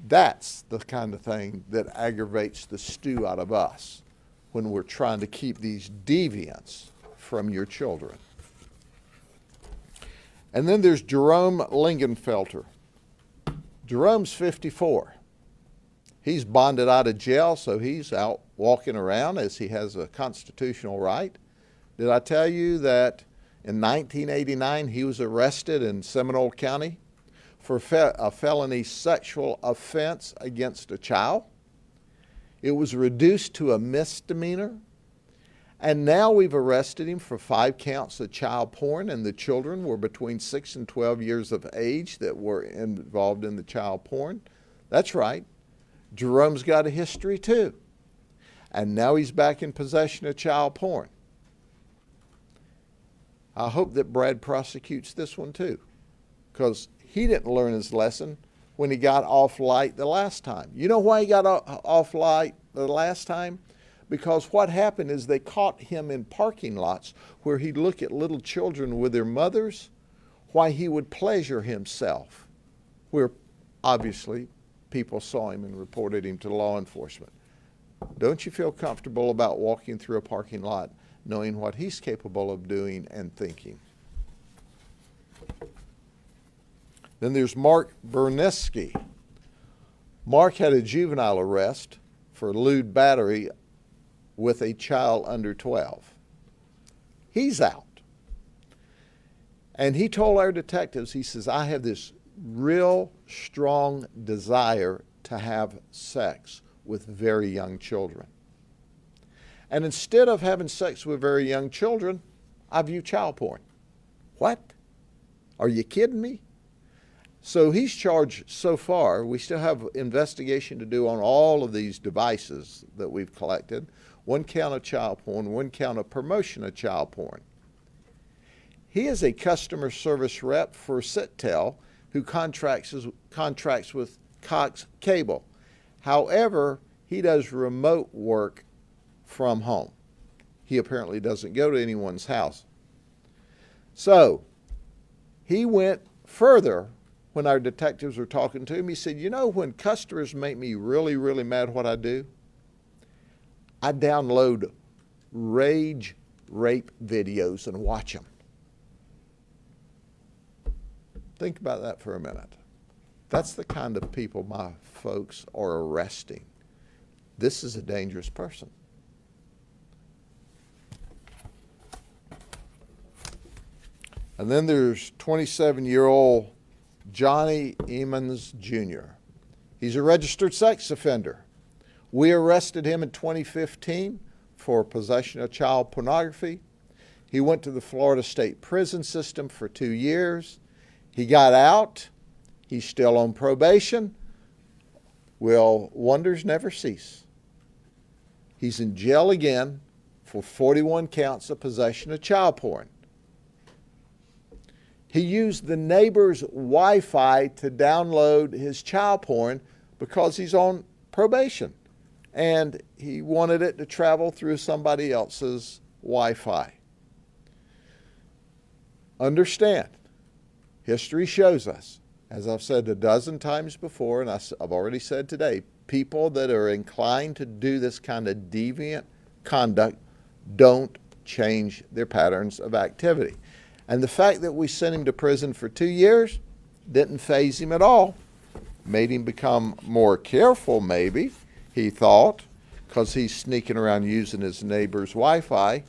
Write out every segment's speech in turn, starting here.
That's the kind of thing that aggravates the stew out of us when we're trying to keep these deviants from your children. And then there's Jeromelingenfelter. Jerome's 54. He's bonded out of jail, so he's out walking around as he has a constitutional right. Did I tell you that in 1989 he was arrested in Seminole County for a felony sexual offense against a child? It was reduced to a misdemeanor. And now we've arrested him for 5 counts of child porn, and the children were between 6 and 12 years of age that were involved in the child porn. That's right. Jerome's got a history too. And now he's back in possession of child porn. I hope that Brad prosecutes this one too, because he didn't learn his lesson when he got off light the last time. You know why he got off light the last time? Because what happened is they caught him in parking lots where he'd look at little children with their mothers while he would pleasure himself, where obviously people saw him and reported him to law enforcement. Don't you feel comfortable about walking through a parking lot knowing what he's capable of doing and thinking? Then there's Mark Bernesky. Mark had a juvenile arrest for lewd battery with a child under 12. He's out. And he told our detectives, he says, I have this real strong desire to have sex with very young children. And instead of having sex with very young children, I view child porn. What? Are you kidding me? So he's charged so far. We still have investigation to do on all of these devices that we've collected. 1 count of child porn, 1 count of promotion of child porn. He is a customer service rep for Sitel, who contracts with Cox Cable. However, he does remote work from home. He apparently doesn't go to anyone's house. So he went further when our detectives were talking to him. He said, you know, when customers make me really, really mad, what I do? I download rage rape videos and watch them. Think about that for a minute. That's the kind of people my folks are arresting. This is a dangerous person. And then there's 27-year-old Johnny Neimans Jr. He's a registered sex offender. We arrested him in 2015 for possession of child pornography. He went to the Florida State prison system for 2 years. He got out. He's still on probation. Well, wonders never cease. He's in jail again for 41 counts of possession of child porn. He used the neighbor's Wi-Fi to download his child porn because he's on probation. And he wanted it to travel through somebody else's Wi-Fi. Understand, history shows us, as I've said a dozen times before, and I've already said today, people that are inclined to do this kind of deviant conduct don't change their patterns of activity. And the fact that we sent him to prison for 2 years didn't faze him at all. Made him become more careful, maybe, he thought, because he's sneaking around using his neighbor's Wi-Fi.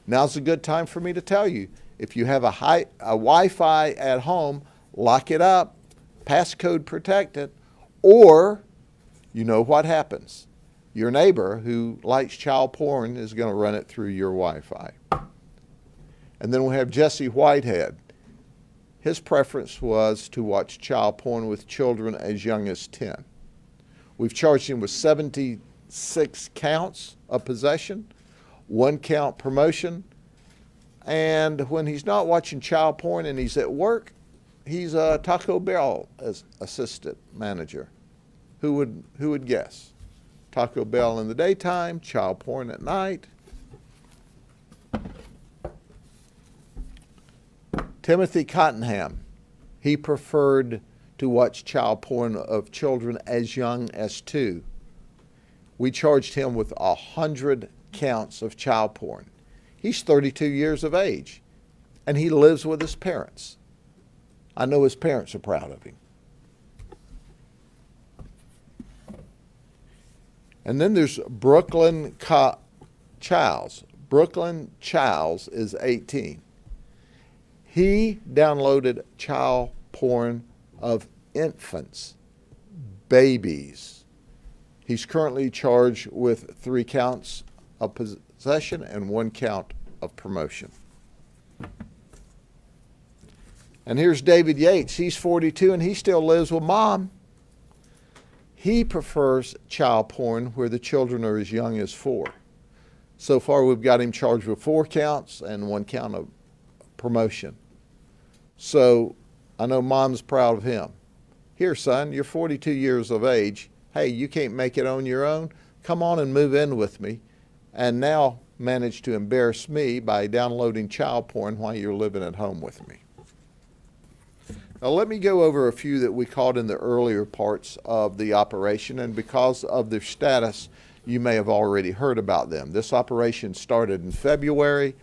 Now's a good time for me to tell you, if you have a Wi-Fi at home, lock it up, passcode protect it, or you know what happens. Your neighbor who likes child porn is going to run it through your Wi-Fi. And then we have Jesse Whitehead. His preference was to watch child porn with children as young as 10. We've charged him with 76 counts of possession, 1 count promotion, and when he's not watching child porn and he's at work, he's a Taco Bell as assistant manager. Who would guess? Taco Bell in the daytime, child porn at night. Timothy Cottenham, he preferred to watch child porn of children as young as 2. We charged him with 100 counts of child porn. He's 32 years of age, and he lives with his parents. I know his parents are proud of him. And then there's Brooklyn Childs. Brooklyn Childs is 18. He downloaded child porn of infants, babies. He's currently charged with 3 counts of possession and 1 count of promotion. And here's David Yates. He's 42 and he still lives with mom. He prefers child porn where the children are as young as 4. So far we've got him charged with 4 counts and 1 count of promotion. So I know mom's proud of him. Here, son, you're 42 years of age. Hey, you can't make it on your own. Come on and move in with me. And now manage to embarrass me by downloading child porn while you're living at home with me. Now let me go over a few that we caught in the earlier parts of the operation, and because of their status, you may have already heard about them. This operation started in February,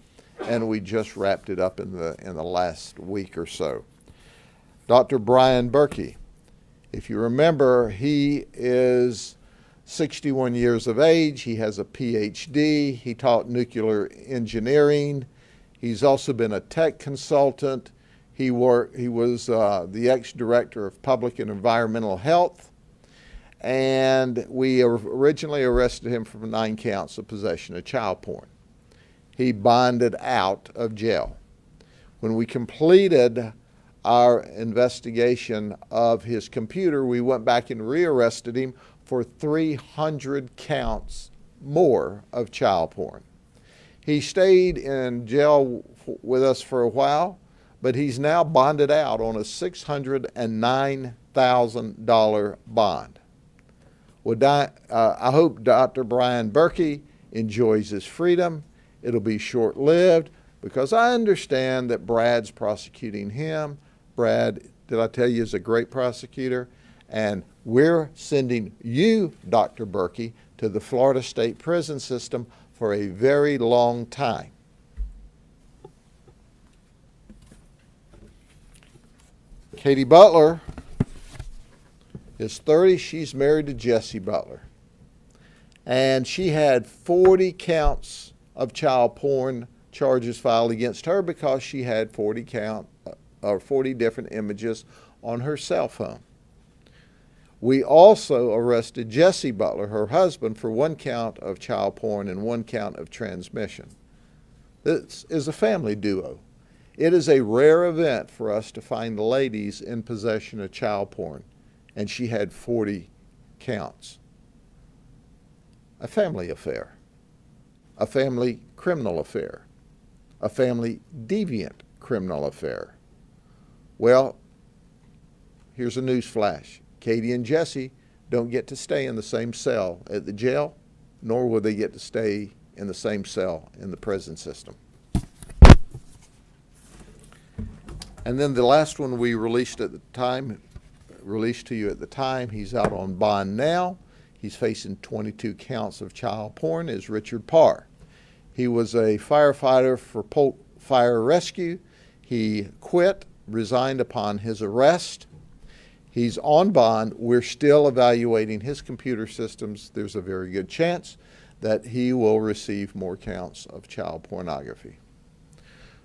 and we just wrapped it up in the last week or so. Dr. Brian Burke. If you remember, he is 61 years of age. He has a PhD. He taught nuclear engineering. He's also been a tech consultant. He was the ex-director of public and environmental health. And we originally arrested him for 9 counts of possession of child porn. He bonded out of jail. When we completed our investigation of his computer, we went back and rearrested him for 300 counts more of child porn. He stayed in jail with us for a while, but he's now bonded out on a $609,000 bond. Well, I hope Dr. Brian Burke enjoys his freedom. It'll be short-lived because I understand that Brad's prosecuting him. Brad, did I tell you, is a great prosecutor? And we're sending you, Dr. Burke, to the Florida State Prison System for a very long time. Katie Butler is 30. She's married to Jesse Butler. And she had 40 counts of child porn charges filed against her because she had 40 different images on her cell phone. We also arrested Jesse Butler, her husband, for 1 count of child porn and 1 count of transmission. This is a family duo. It is a rare event for us to find ladies in possession of child porn, and she had 40 counts. A family affair, a family criminal affair, a family deviant criminal affair. Well, here's a news flash. Katie and Jesse don't get to stay in the same cell at the jail, nor will they get to stay in the same cell in the prison system. And then the last one we released to you at the time, he's out on bond now. He's facing 22 counts of child porn, is Richard Parr. He was a firefighter for Polk Fire Rescue. He quit, resigned upon his arrest. He's on bond. We're still evaluating his computer systems. There's a very good chance that he will receive more counts of child pornography.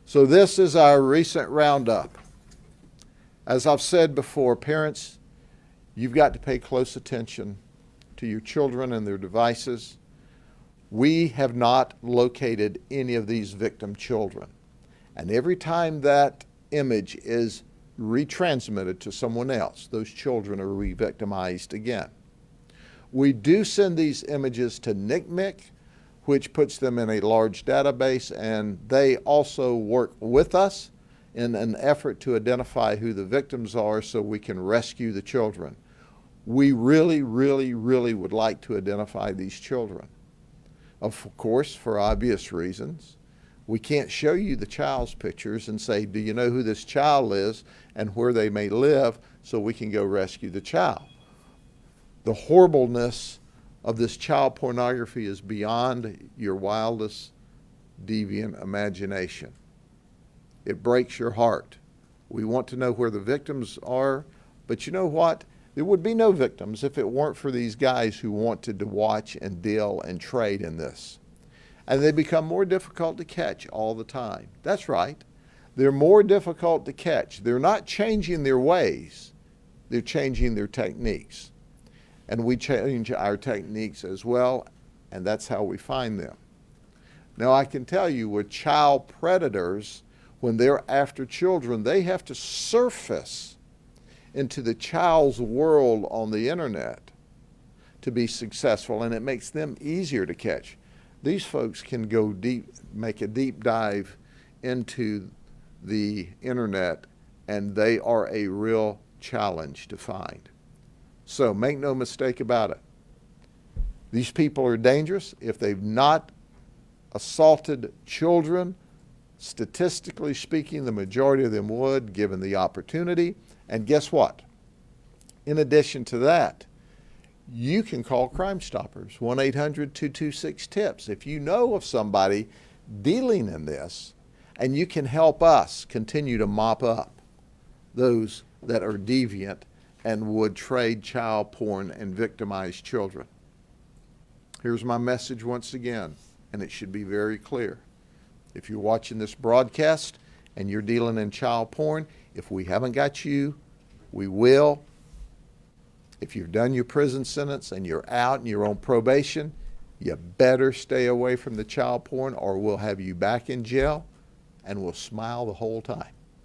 So this is our recent roundup. As I've said before, parents, you've got to pay close attention to your children and their devices. We have not located any of these victim children. And every time that image is retransmitted to someone else, those children are re-victimized again. We do send these images to NCMEC, which puts them in a large database, and they also work with us in an effort to identify who the victims are so we can rescue the children. We really, really, really would like to identify these children. Of course, for obvious reasons, We can't show you the child's pictures and say, do you know who this child is and where they may live, so we can go rescue the child. The horribleness of this child pornography is beyond your wildest deviant imagination. It breaks your heart. We want to know where the victims are, but you know what? There would be no victims if it weren't for these guys who wanted to watch and deal and trade in this. And they become more difficult to catch all the time. That's right. They're more difficult to catch. They're not changing their ways. They're changing their techniques. And we change our techniques as well, and that's how we find them. Now, I can tell you with child predators, when they're after children, they have to surface into the child's world on the internet to be successful, and it makes them easier to catch. These folks can go deep, make a deep dive into the internet, and they are a real challenge to find. So make no mistake about it. These people are dangerous. If they've not assaulted children, statistically speaking, the majority of them would, given the opportunity. And guess what? In addition to that, you can call Crime Stoppers, 1-800-226-TIPS. If you know of somebody dealing in this, and you can help us continue to mop up those that are deviant and would trade child porn and victimize children. Here's my message once again, and it should be very clear. If you're watching this broadcast and you're dealing in child porn, if we haven't got you, we will. If you've done your prison sentence and you're out and you're on probation, you better stay away from the child porn, or we'll have you back in jail and we'll smile the whole time.